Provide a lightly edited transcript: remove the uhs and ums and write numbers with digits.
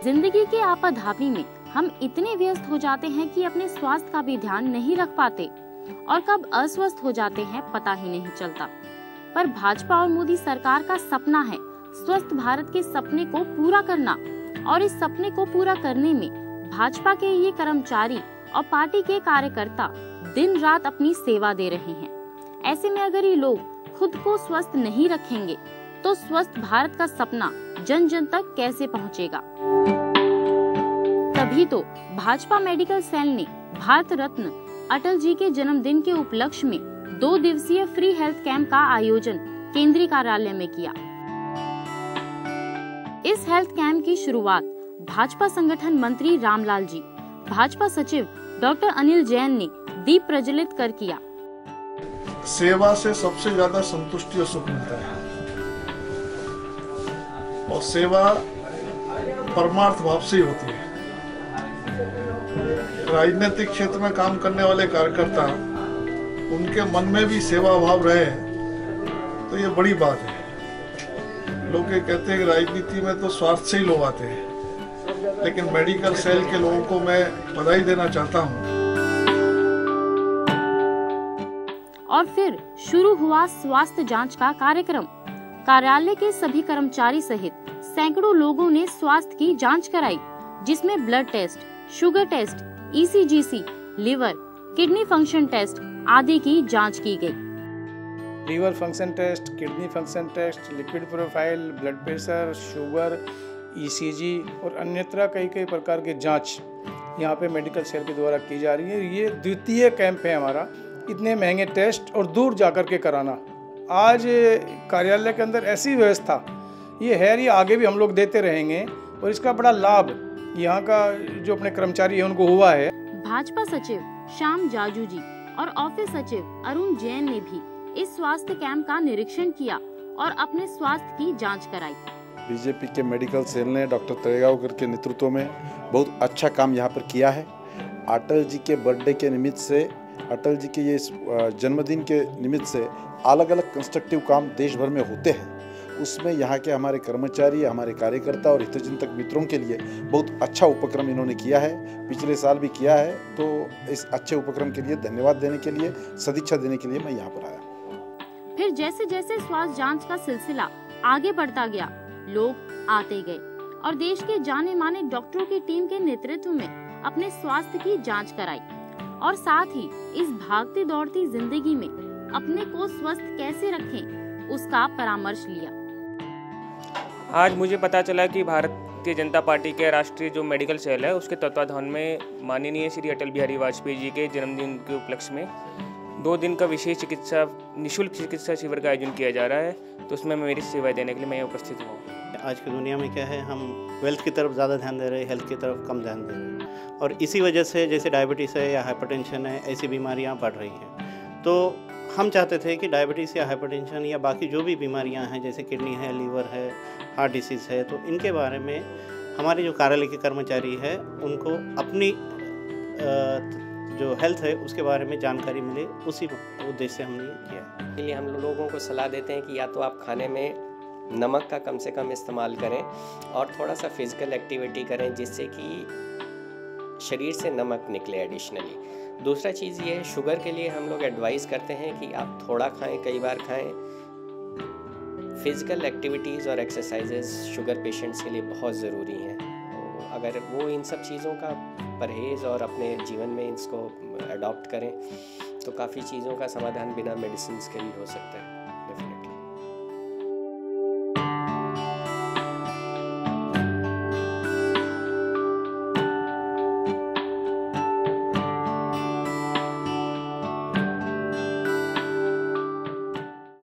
जिंदगी के आपाधापी में हम इतने व्यस्त हो जाते हैं कि अपने स्वास्थ्य का भी ध्यान नहीं रख पाते और कब अस्वस्थ हो जाते हैं पता ही नहीं चलता। पर भाजपा और मोदी सरकार का सपना है स्वस्थ भारत के सपने को पूरा करना, और इस सपने को पूरा करने में भाजपा के ये कर्मचारी और पार्टी के कार्यकर्ता दिन रात अपनी सेवा दे रहे हैं। ऐसे में अगर ये लोग खुद को स्वस्थ नहीं रखेंगे तो स्वस्थ भारत का सपना जन जन तक कैसे पहुंचेगा। तभी तो भाजपा मेडिकल सेल ने भारत रत्न अटल जी के जन्मदिन के उपलक्ष्य में 2 दिवसीय फ्री हेल्थ कैंप का आयोजन केंद्रीय कार्यालय में किया। इस हेल्थ कैंप की शुरुआत भाजपा संगठन मंत्री रामलाल जी, भाजपा सचिव डॉक्टर अनिल जैन ने दीप प्रज्वलित कर किया। सेवा से सबसे ज्यादा संतुष्टि और सुख मिलता है, और सेवा परमार्थ भाव से ही होती है। राजनीतिक क्षेत्र में काम करने वाले कार्यकर्ता, उनके मन में भी सेवा भाव रहे तो ये बड़ी बात है। लोग ये कहते हैं कि राजनीति में तो स्वार्थ से ही लोग आते हैं, लेकिन मेडिकल सेल के लोगों को मैं बधाई देना चाहता हूँ। और फिर शुरू हुआ स्वास्थ्य जांच का कार्यक्रम। कार्यालय के सभी कर्मचारी सहित सैकड़ों लोगों ने स्वास्थ्य की जांच कराई, जिसमें blood test, sugar test, ECGC, liver, kidney function test आदि की जांच की गई। Liver function test, kidney function test, lipid profile, blood pressure, sugar, ECG और अन्यत्र कई प्रकार की जांच यहाँ पे मेडिकल सेल के द्वारा की जा रही है। ये द्वितीय कैंप है हमारा। इतने महंगे टेस्ट और दूर जाकर के कराना, आज कार्यालय के अंदर ऐसी व्यवस्था ये है, ये आगे भी हम लोग देते रहेंगे और इसका बड़ा लाभ यहाँ का जो अपने कर्मचारी है उनको हुआ है। भाजपा सचिव श्याम जाजू जी और ऑफिस सचिव अरुण जैन ने भी इस स्वास्थ्य कैंप का निरीक्षण किया और अपने स्वास्थ्य की जांच कराई। बीजेपी के मेडिकल सेल ने डॉक्टर तरेगांवकर के नेतृत्व में बहुत अच्छा काम यहाँ पर किया है। अटल जी के बर्थडे के निमित्त से, अटल जी के ये जन्मदिन के निमित्त से अलग अलग कंस्ट्रक्टिव काम देश भर में होते हैं। उसमें यहाँ के हमारे कर्मचारी, हमारे कार्यकर्ता और हितचिंतक मित्रों के लिए बहुत अच्छा उपक्रम इन्होंने किया है। पिछले साल भी किया है, तो इस अच्छे उपक्रम के लिए धन्यवाद देने के लिए, सदिच्छा देने के लिए मैं यहाँ पर आया। फिर जैसे जैसे स्वास्थ्य जांच का सिलसिला आगे बढ़ता गया, लोग आते गए और देश के जाने माने डॉक्टरों की टीम के नेतृत्व में अपने स्वास्थ्य की जांच कराई और साथ ही इस भागती दौड़ती जिंदगी में अपने को स्वस्थ कैसे रखें उसका परामर्श लिया। आज मुझे पता चला कि भारतीय जनता पार्टी के राष्ट्रीय जो मेडिकल सेल है उसके तत्वाधान में माननीय श्री अटल बिहारी वाजपेयी जी के जन्मदिन के उपलक्ष्य में 2 दिन का विशेष निःशुल्क चिकित्सा शिविर का आयोजन किया जा रहा है। तो उसमें मैं मेरी सेवाएं देने के लिए मैं यहाँ उपस्थित हूँ। आज की दुनिया में क्या है, हम वेल्थ की तरफ ज़्यादा ध्यान दे रहे हैं, हेल्थ की तरफ कम ध्यान दे रहे हैं, और इसी वजह से जैसे डायबिटीज़ है या हाइपरटेंशन है, ऐसी बीमारियाँ बढ़ रही हैं। तो हम चाहते थे कि डायबिटीज़ या हाइपरटेंशन या बाकी जो भी बीमारियां हैं, जैसे किडनी है, लीवर है, हार्ट डिसीज़ है, तो इनके बारे में हमारे जो कार्यालय के कर्मचारी है उनको अपनी जो हेल्थ है उसके बारे में जानकारी मिले, उसी उद्देश्य से हमने किया। इसलिए हम लोगों को सलाह देते हैं कि या तो आप खाने में नमक का कम से कम इस्तेमाल करें और थोड़ा सा फिजिकल एक्टिविटी करें जिससे कि शरीर से नमक निकले एडिशनली। दूसरा चीज़ ये है, शुगर के लिए हम लोग एडवाइस करते हैं कि आप थोड़ा खाएं, कई बार खाएं। फिजिकल एक्टिविटीज़ और एक्सरसाइजेज शुगर पेशेंट्स के लिए बहुत ज़रूरी हैं। तो अगर वो इन सब चीज़ों का परहेज़ और अपने जीवन में इसको अडॉप्ट करें तो काफ़ी चीज़ों का समाधान बिना मेडिसिन के भी हो सकता है।